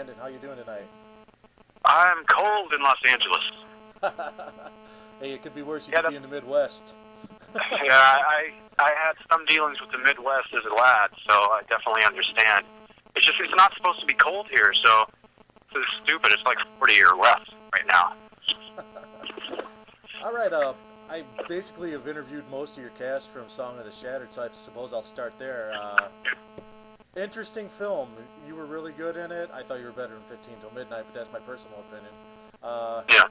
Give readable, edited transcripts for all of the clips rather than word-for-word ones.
Brandon. How you doing tonight? I'm cold in Los Angeles. Hey, it could be worse. You could be in the Midwest. Yeah, I had some dealings with the Midwest as a lad, so I definitely understand. It's not supposed to be cold here, so it's stupid. It's like 40 or less right now. All right, I basically have interviewed most of your cast from Song of the Shattered, so I suppose I'll start there. Interesting film. You were really good in it. I thought you were better in 15 Till Midnight, but that's my personal opinion. Yeah.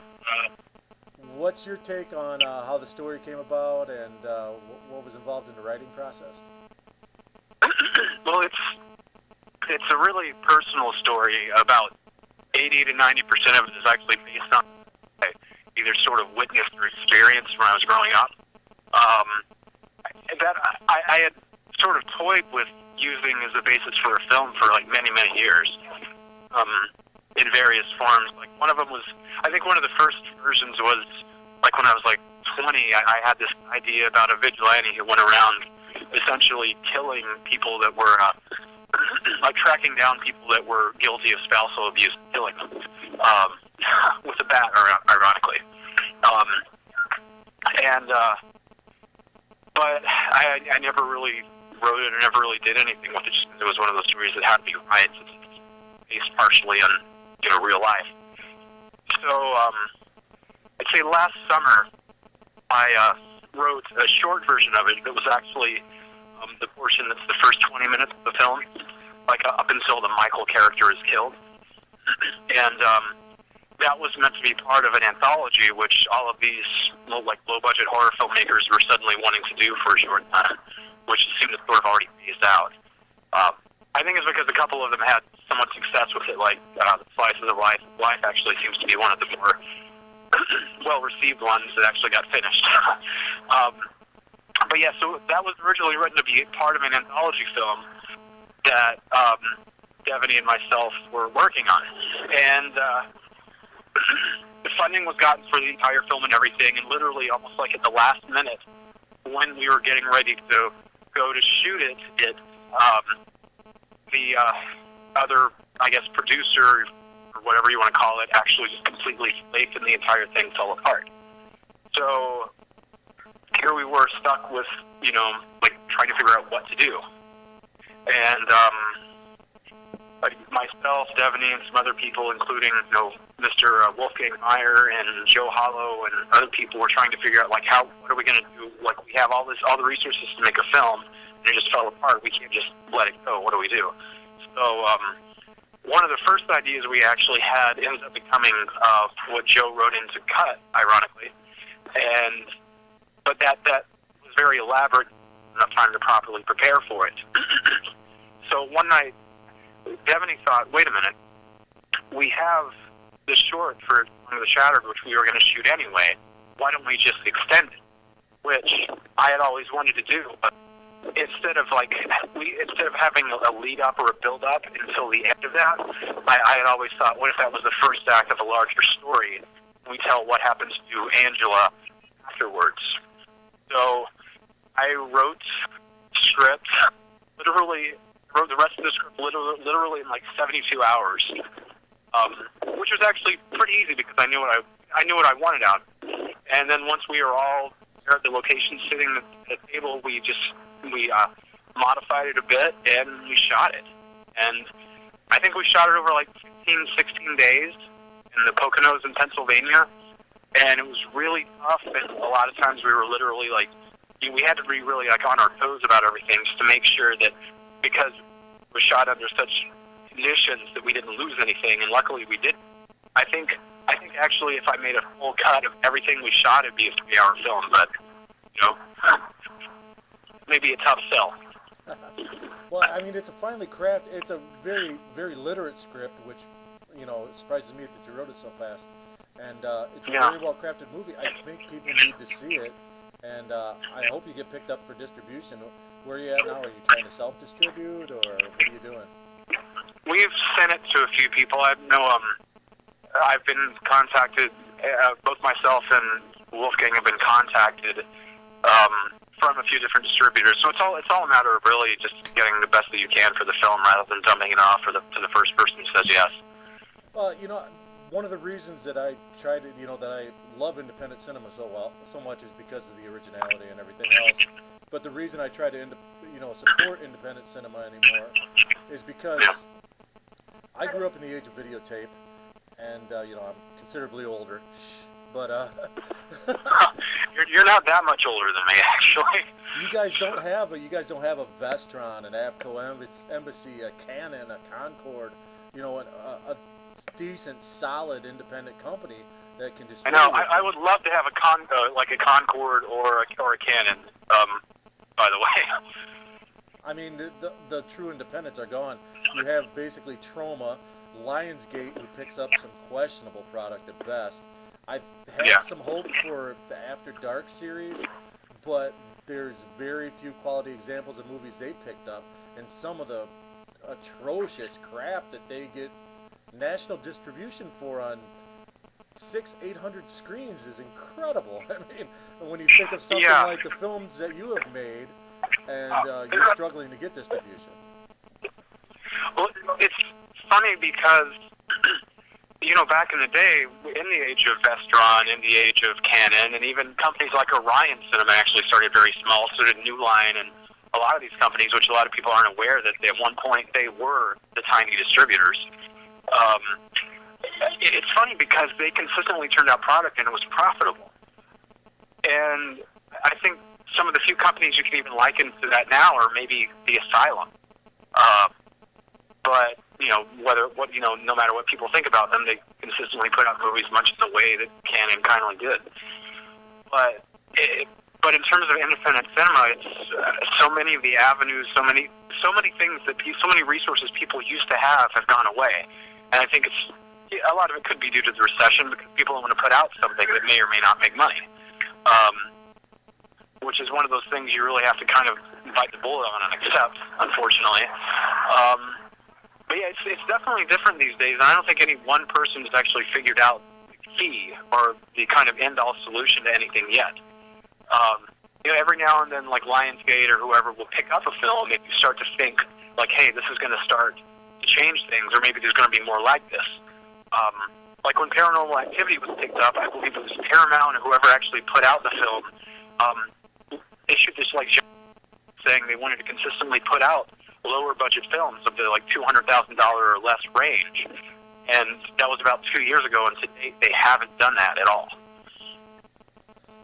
What's your take on how the story came about and what was involved in the writing process? Well, it's a really personal story. About 80 to 90% of it is actually based on either sort of witnessed or experienced when I was growing up. That I had sort of toyed with using as a basis for a film for like many, many years, in various forms. Like one of them was, I think one of the first versions was like when I was like 20, I had this idea about a vigilante who went around essentially killing people that were, like tracking down people that were guilty of spousal abuse, killing them, with a bat, ironically. But I never really wrote it or never really did anything with it. It was one of those stories that had to be right, since it's based partially on, real life. So, I'd say last summer, I wrote a short version of it that was actually the portion that's the first 20 minutes of the film, like up until the Michael character is killed. And that was meant to be part of an anthology, which all of these low-budget horror filmmakers were suddenly wanting to do for a short time, which seemed to sort of already phased out. I think it's because a couple of them had somewhat success with it, like Slices of Life. Life actually seems to be one of the more well-received ones that actually got finished. But yeah, so that was originally written to be part of an anthology film that Devaney and myself were working on. And the funding was gotten for the entire film and everything, and literally almost like at the last minute, when we were getting ready to go to shoot it, the other, I guess, producer, or whatever you want to call it, actually just completely flaked and the entire thing fell apart. So here we were stuck with, trying to figure out what to do. And myself, Devaney, and some other people, including, Mr. Wolfgang Meyer and Joe Hollow and other people, were trying to figure out, what are we going to do? Like, we have all the resources to make a film, and it just fell apart. We can't just let it go. What do we do? So, one of the first ideas we actually had ended up becoming what Joe wrote into cut, ironically. But that was very elaborate, enough time to properly prepare for it. So one night, Devaney thought, wait a minute, we have this short for Song of the Shattered, which we were going to shoot anyway. Why don't we just extend it? Which I had always wanted to do, but instead of having a lead up or a build up until the end of that, I had always thought, what if that was the first act of a larger story? And we tell what happens to Angela afterwards. So I wrote the rest of the script literally in like 72 hours, which was actually pretty easy because I knew what I wanted out. And then once we were all there at the location sitting at the table, we modified it a bit and we shot it. And I think we shot it over like 15, 16 days in the Poconos in Pennsylvania. And it was really tough, and a lot of times we were literally we had to be really on our toes about everything just to make sure that, because it was shot under such conditions, that we didn't lose anything, and luckily we did. I think actually if I made a full cut of everything we shot, it'd be a 3-hour film, but, maybe a tough sell. Well, I mean, it's a very, very literate script, which, it surprises me that you wrote it so fast. And it's a very well-crafted movie. I think people need to see it, and I hope you get picked up for distribution. Where are you at now? Are you trying to self-distribute, or what are you doing? We've sent it to a few people. I know I've been contacted, both myself and Wolfgang have been contacted from a few different distributors. So it's all a matter of really just getting the best that you can for the film rather than dumping it off to the first person who says yes. You know, one of the reasons that I try to, you know, that I love independent cinema so much is because of the originality and everything else. But the reason I try to, you know, support independent cinema anymore is because I grew up in the age of videotape, and you know, I'm considerably older. But you're not that much older than me, actually. you guys don't have a Vestron, an Avco Embassy, a Canon, a Concord, you know, a decent, solid independent company that can distribute. I know. I would love to have like a Concord or a Canon. By the way. I mean, the true independents are gone. You have basically Troma, Lionsgate, who picks up some questionable product at best. I've had some hope for the After Dark series, but there's very few quality examples of movies they picked up, and some of the atrocious crap that they get national distribution for on 600-800 screens is incredible. I mean, when you think of something like the films that you have made, and you're struggling to get distribution. Well, it's funny because, you know, back in the day, in the age of Vestron, in the age of Canon, and even companies like Orion Cinema actually started very small, so did New Line, and a lot of these companies, which a lot of people aren't aware that at one point they were the tiny distributors. It's funny because they consistently turned out product and it was profitable. And I think some of the few companies you can even liken to that now are maybe the Asylum. But you know, no matter what people think about them, they consistently put out movies much in the way that Canon kindly did. But in terms of independent cinema, it's so many of the avenues, so many things so many resources people used to have gone away. And I think a lot of it could be due to the recession because people don't want to put out something that may or may not make money. Which is one of those things you really have to kind of bite the bullet on and accept, unfortunately. But yeah, it's definitely different these days, and I don't think any one person has actually figured out the key or the kind of end-all solution to anything yet. You know, every now and then, like Lionsgate or whoever will pick up a film, and you start to think, like, hey, this is going to start to change things, or maybe there's going to be more like this. Like when Paranormal Activity was picked up, I believe it was Paramount or whoever actually put out the film, issued this like saying they wanted to consistently put out lower budget films of the like $200,000 or less range, and that was about 2 years ago, and to date they haven't done that at all.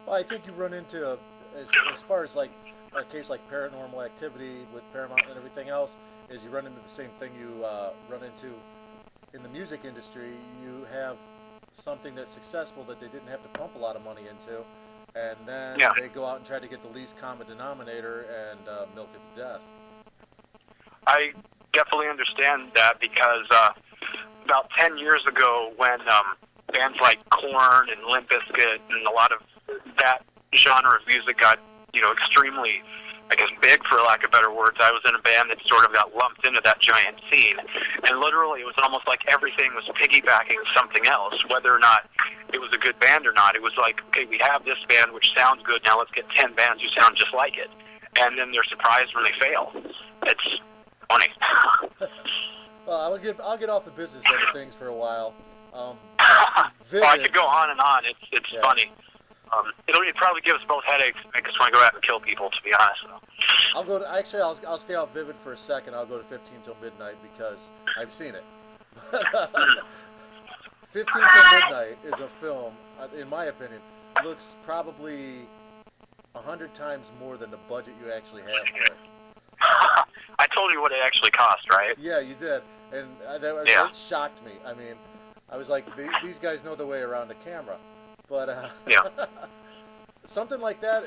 Well, I think you run into as far as like a case like Paranormal Activity with Paramount and everything else, is you run into the same thing you run into in the music industry. You have something that's successful that they didn't have to pump a lot of money into, and then they go out and try to get the least common denominator and milk it to death. I definitely understand that because about 10 years ago when bands like Korn and Limp Bizkit and a lot of that genre of music got, you know, extremely, I guess, big, for lack of better words, I was in a band that sort of got lumped into that giant scene. And literally, it was almost like everything was piggybacking something else, whether or not it was a good band or not. It was like, okay, we have this band which sounds good, now let's get 10 bands who sound just like it. And then they're surprised when they fail. It's funny. Well, I'll get off the business end of things for a while. Well, I could go on and on. It's funny. It'd probably give us both headaches and make us want to go out and kill people, to be honest. I'll stay off Vivid for a second. I'll go to 15 Till Midnight because I've seen it. 15 Till Midnight is a film, in my opinion, looks probably 100 times more than the budget you actually have for it. I told you what it actually cost, right? Yeah, you did. And that shocked me. I mean, I was like, these guys know their way around the camera. But something like that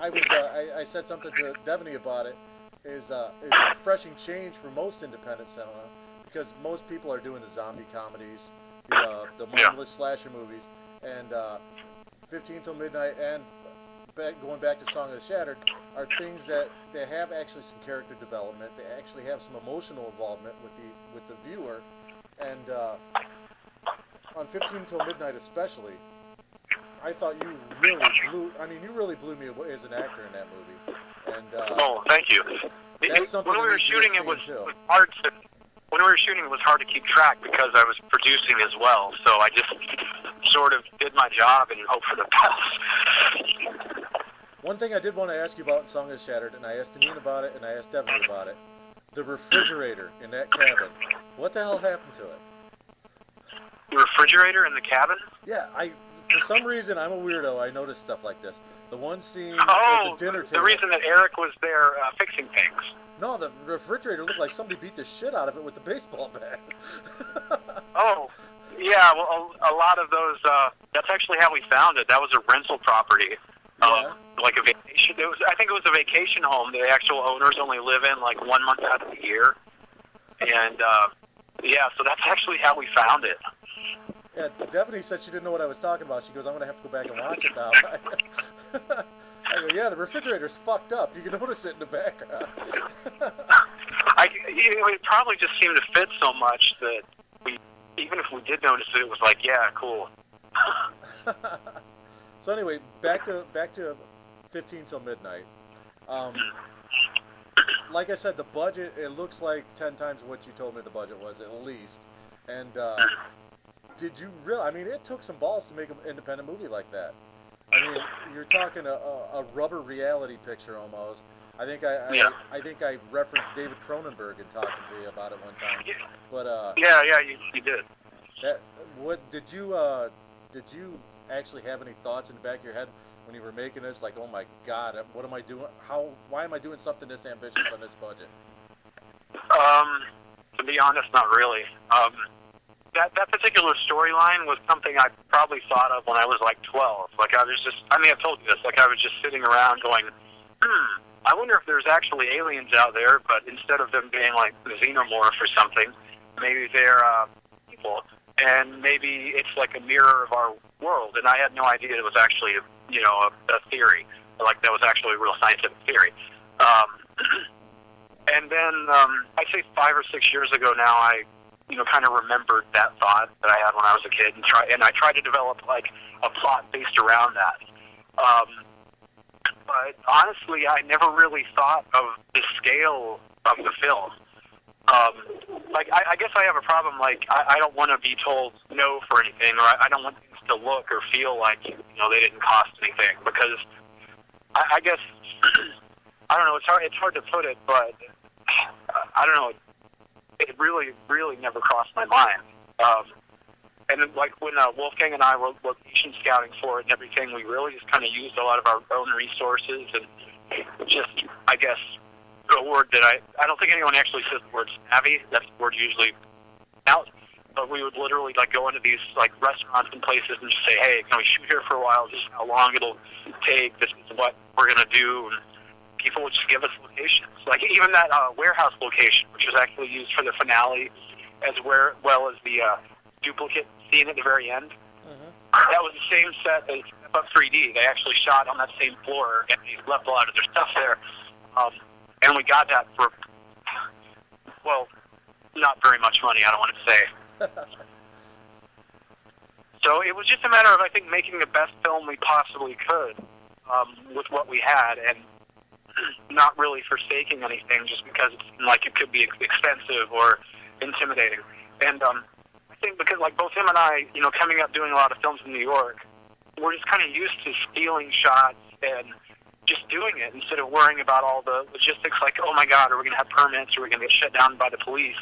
I said something to Devaney about it, is a refreshing change for most independent cinema, because most people are doing the zombie comedies, the mindless slasher movies, and 15 Till Midnight and going back to Song of the Shattered are things that they have actually some character development. They actually have some emotional involvement with the viewer, and on 15 Till Midnight especially, I thought you really blew me away as an actor in that movie. And oh, thank you. That's something when we were shooting, it was too. hard to. when we were shooting, it was hard to keep track because I was producing as well. So I just sort of did my job and hoped for the best. One thing I did want to ask you about in Song is Shattered, and I asked Deneen about it, and I asked Devin about it. The refrigerator in that cabin. What the hell happened to it? The refrigerator in the cabin? Yeah, for some reason, I'm a weirdo. I notice stuff like this. The one scene at the dinner table. The reason that Eric was there fixing things. No, the refrigerator looked like somebody beat the shit out of it with the baseball bat. Oh, yeah, well, a lot of those, that's actually how we found it. That was a rental property. Yeah. Like a vacation. I think it was a vacation home. The actual owners only live in like 1 month out of the year. And, yeah, so that's actually how we found it. Yeah, Devaney said she didn't know what I was talking about. She goes, I'm going to have to go back and watch it now. I go, yeah, the refrigerator's fucked up. You can notice it in the background. It probably just seemed to fit so much that even if we did notice it, it was like, yeah, cool. So anyway, back to 15 till midnight. Like I said, the budget, it looks like 10 times what you told me the budget was, at least. And did you really, I mean, it took some balls to make an independent movie like that. I mean, you're talking a rubber reality picture almost. I think I referenced David Cronenberg in talking to you about it one time. But yeah, you did. Did you actually have any thoughts in the back of your head when you were making this? Like, oh my God, what am I doing? Why am I doing something this ambitious on this budget? To be honest, not really. That particular storyline was something I probably thought of when I was like 12. Like I may have told you this, like I was just sitting around going, I wonder if there's actually aliens out there, but instead of them being like the xenomorph or something, maybe they're people, and maybe it's like a mirror of our world. And I had no idea it was actually, a theory, like that was actually a real scientific theory. And then I'd say 5 or 6 years ago now, I kind of remembered that thought that I had when I was a kid, and I tried to develop like a plot based around that. But honestly, I never really thought of the scale of the film. I guess I have a problem. Like, I don't want to be told no for anything, or I don't want things to look or feel like they didn't cost anything, because I guess I don't know. It's hard to put it, but I don't know. It really, really never crossed my mind. And then, like when Wolfgang and I were location scouting for it and everything, we really just kind of used a lot of our own resources and just, I guess, a word that I don't think anyone actually says the word savvy. That's the word usually out. But we would literally like go into these like restaurants and places and just say, hey, can we shoot here for a while? This is how long it'll take. This is what we're gonna do. And people would just give us locations. Like even that warehouse location, which was actually used for the finale, as well as the duplicate scene at the very end. Mm-hmm. That was the same set as Step Up 3D. They actually shot on that same floor, and they left a lot of their stuff there. And we got that for, well, not very much money, I don't want to say. So it was just a matter of, I think, making the best film we possibly could with what we had, and not really forsaking anything just because it seemed like it could be expensive or intimidating. And I think because, like, both him and I, coming up doing a lot of films in New York, we're just kind of used to stealing shots and just doing it instead of worrying about all the logistics, like, oh my God, are we going to have permits? Are we going to get shut down by the police?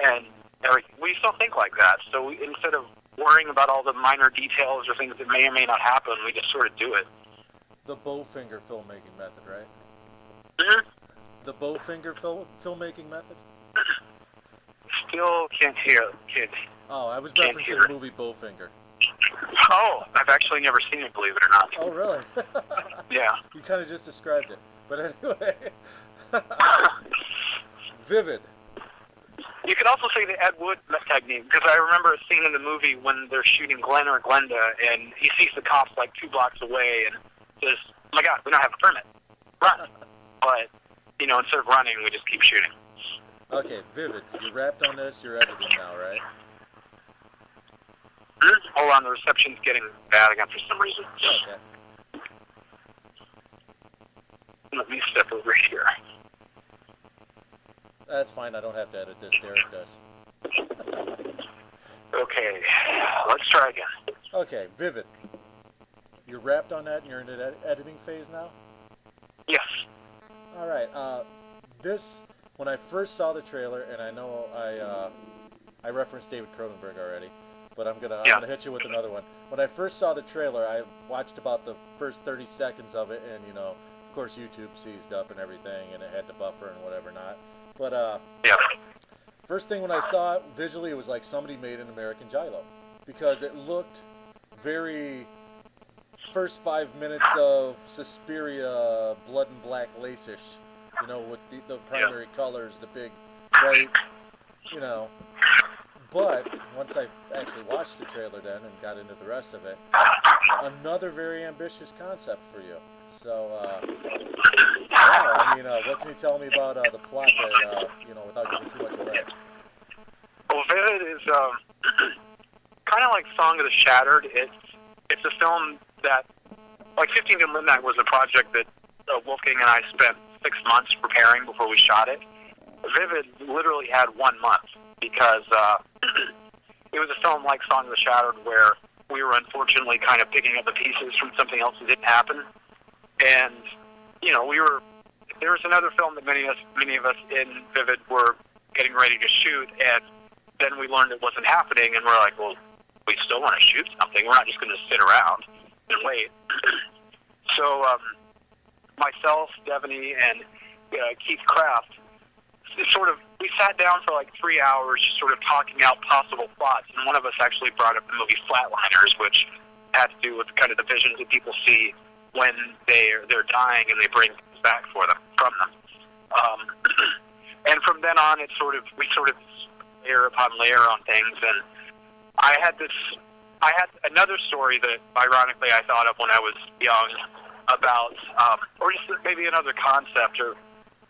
And everything. We still think like that. So instead of worrying about all the minor details or things that may or may not happen, we just sort of do it. The Bowfinger filmmaking method, right? Mm-hmm. The Bowfinger filmmaking method? Still can't hear, kid. Oh, I was referencing the movie Bowfinger. Oh, I've actually never seen it, believe it or not. Oh, really? Yeah. You kind of just described it. But anyway. Vivid. You could also say the Ed Wood technique, because I remember a scene in the movie when they're shooting Glenn or Glenda, and he sees the cops like 2 blocks away and says, oh my God, we don't have a permit. Run. But, instead of running, we just keep shooting. Okay, Vivid, you wrapped on this, you're editing now, right? Hold on, the reception's getting bad again for some reason. Okay. Let me step over here. That's fine. I don't have to edit this. Derek does. Okay, let's try again. Okay, Vivid. You're wrapped on that and you're in the editing phase now? Yes. All right. This, when I first saw the trailer, and I know I referenced David Cronenberg already, but I'm gonna hit you with another one. When I first saw the trailer, I watched about the first 30 seconds of it, and of course YouTube seized up and everything, and it had to buffer and whatever not. But first thing when I saw it visually, it was like somebody made an American Giallo, because it looked very first 5 minutes of Suspiria, blood and black lace-ish, with the primary colors, the big bright, But once I actually watched the trailer then and got into the rest of it, another very ambitious concept for you. So, what can you tell me about the plot that, without giving too much away? Well, Vivid is kind of like Song of the Shattered. It's a film that, like 15 to Midnight was a project that Wolfgang and I spent 6 months preparing before we shot it. Vivid literally had 1 month because it was a film like Song of the Shattered where we were unfortunately kind of picking up the pieces from something else that didn't happen. And, there was another film that many of us in Vivid were getting ready to shoot, and then we learned it wasn't happening, and we're like, well, we still want to shoot something. We're not just going to sit around and wait. So myself, Devaney, and Keith Kraft, we sat down for like 3 hours just sort of talking out possible plots, and one of us actually brought up the movie Flatliners, which had to do with kind of the visions that people see when they're dying and they bring things back from them. And from then on, we sort of layer upon layer on things, and I had another story that ironically I thought of when I was young about, or just maybe another concept or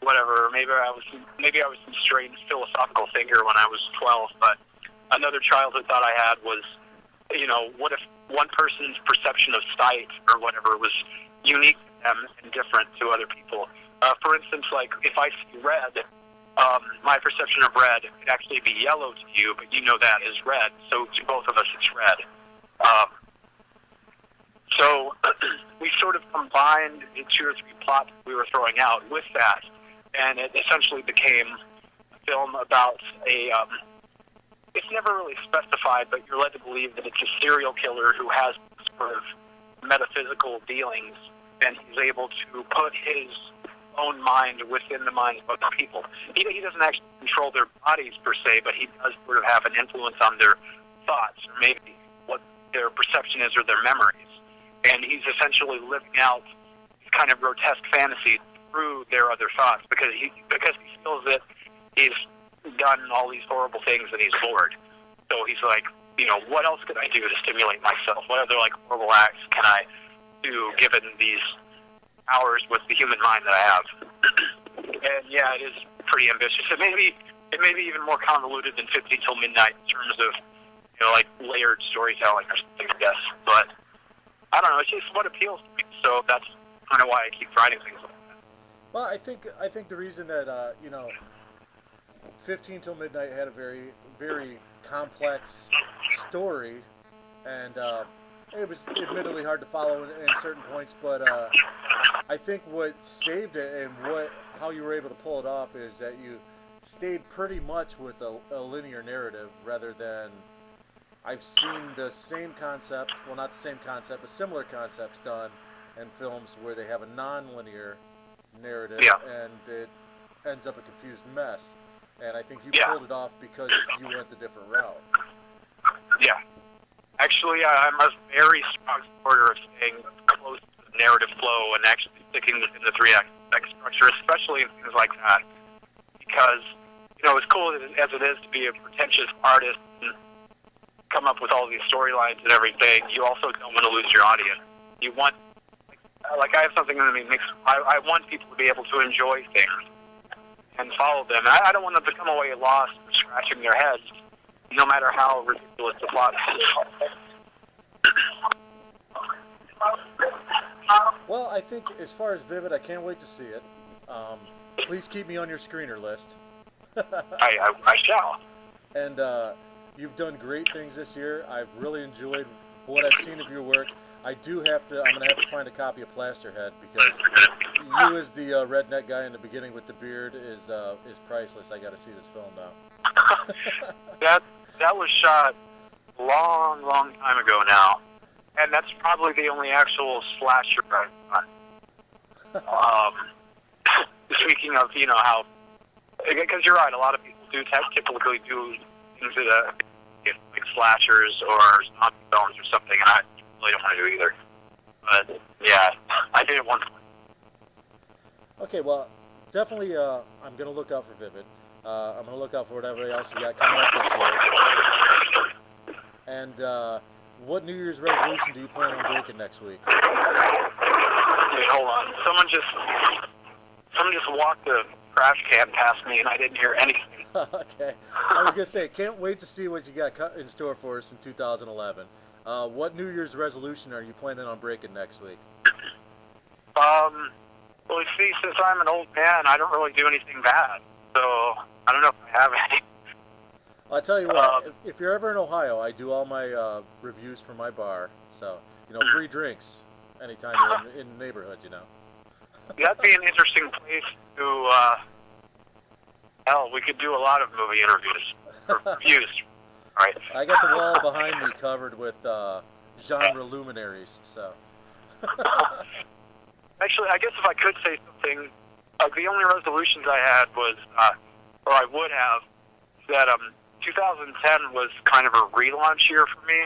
whatever. Maybe I was some strange philosophical thinker when I was 12. But another childhood thought I had was, what if one person's perception of sight or whatever was unique to them and different to other people? For instance, like if I see red, my perception of red could actually be yellow to you, but you know that is red. So to both of us, it's red. So we sort of combined the 2 or 3 plots we were throwing out with that, and it essentially became a film about it's never really specified, but you're led to believe that it's a serial killer who has sort of metaphysical dealings, and he's able to put his own mind within the minds of other people. He doesn't actually control their bodies per se, but he does sort of have an influence on their thoughts, or maybe what their perception is or their memories. And he's essentially living out kind of grotesque fantasy through their other thoughts because he feels that he's done all these horrible things and he's bored. So he's like, what else could I do to stimulate myself? What other horrible acts can I do given these hours with the human mind that I have? And yeah, it is pretty ambitious. It may be even more convoluted than 15 Till Midnight in terms of layered storytelling or something, I guess. But I don't know. It's just what appeals to me. So that's kind of why I keep writing things like that. Well, I think the reason that 15 Till Midnight had a very, very complex story, and it was admittedly hard to follow in certain points, but I think what saved it and how you were able to pull it off is that you stayed pretty much with a linear narrative rather than I've seen the same concept, well not the same concept, but similar concepts done in films where they have a non-linear narrative and it ends up a confused mess. And I think you pulled it off because you went the different route. Yeah. Actually, I'm a very strong supporter of staying close to the narrative flow and actually sticking within the 3-act structure, especially in things like that. Because, as cool as it is to be a pretentious artist and come up with all these storylines and everything, you also don't want to lose your audience. You want, I have something in me, I want people to be able to enjoy things and follow them. I don't want them to come away lost and scratching their heads, no matter how ridiculous the plot is. Well, I think as far as Vivid, I can't wait to see it. Please keep me on your screener list. I shall. And you've done great things this year. I've really enjoyed what I've seen of your work. I'm going to have to find a copy of Plasterhead because you as the redneck guy in the beginning with the beard is priceless. I got to see this film now. that was shot long time ago now, and that's probably the only actual slasher I've done. Speaking of, how, because you're right, a lot of people do typically do things that like slashers or zombie films or something, and I really don't want to do either. But yeah, I did it once. Okay, well, definitely, I'm going to look out for Vivid. I'm going to look out for whatever else you got coming up this year. And what New Year's resolution do you plan on breaking next week? Wait, hold on. Someone just walked the trash can past me, and I didn't hear anything. Okay. I was going to say, can't wait to see what you got in store for us in 2011. What New Year's resolution are you planning on breaking next week? Well, you see, since I'm an old man, I don't really do anything bad. So, I don't know if I have any. I'll tell you what, if you're ever in Ohio, I do all my reviews for my bar. So, free drinks anytime you're in the neighborhood, That'd be an interesting place to, hell, we could do a lot of movie interviews, or reviews, right? I got the wall behind me covered with genre luminaries, so. Actually, I guess if I could say something, the only resolutions I had was, or I would have, that 2010 was kind of a relaunch year for me,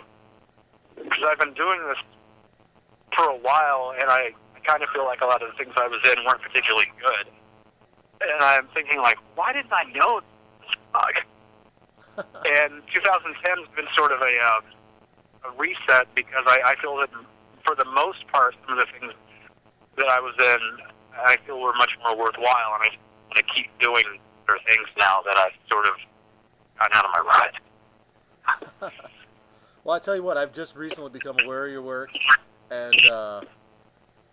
because I've been doing this for a while, and I kind of feel like a lot of the things I was in weren't particularly good. And I'm thinking, like, why didn't I know this bug? And 2010 has been sort of a reset, because I feel that for the most part, some of the things that I was in, I feel were much more worthwhile, and I want to keep doing other things now that I've sort of gotten out of my rut. Well, I tell you what, I've just recently become aware of your work, and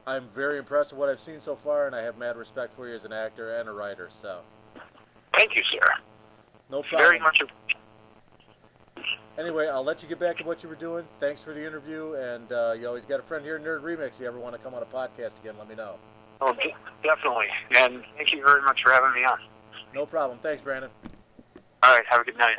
I'm very impressed with what I've seen so far, and I have mad respect for you as an actor and a writer. So, thank you, sir. No problem. Very much. Anyway, I'll let you get back to what you were doing. Thanks for the interview, and you always got a friend here at NerdRemix. If you ever want to come on a podcast again, let me know. Oh, definitely. And thank you very much for having me on. No problem. Thanks, Brandon. All right. Have a good night.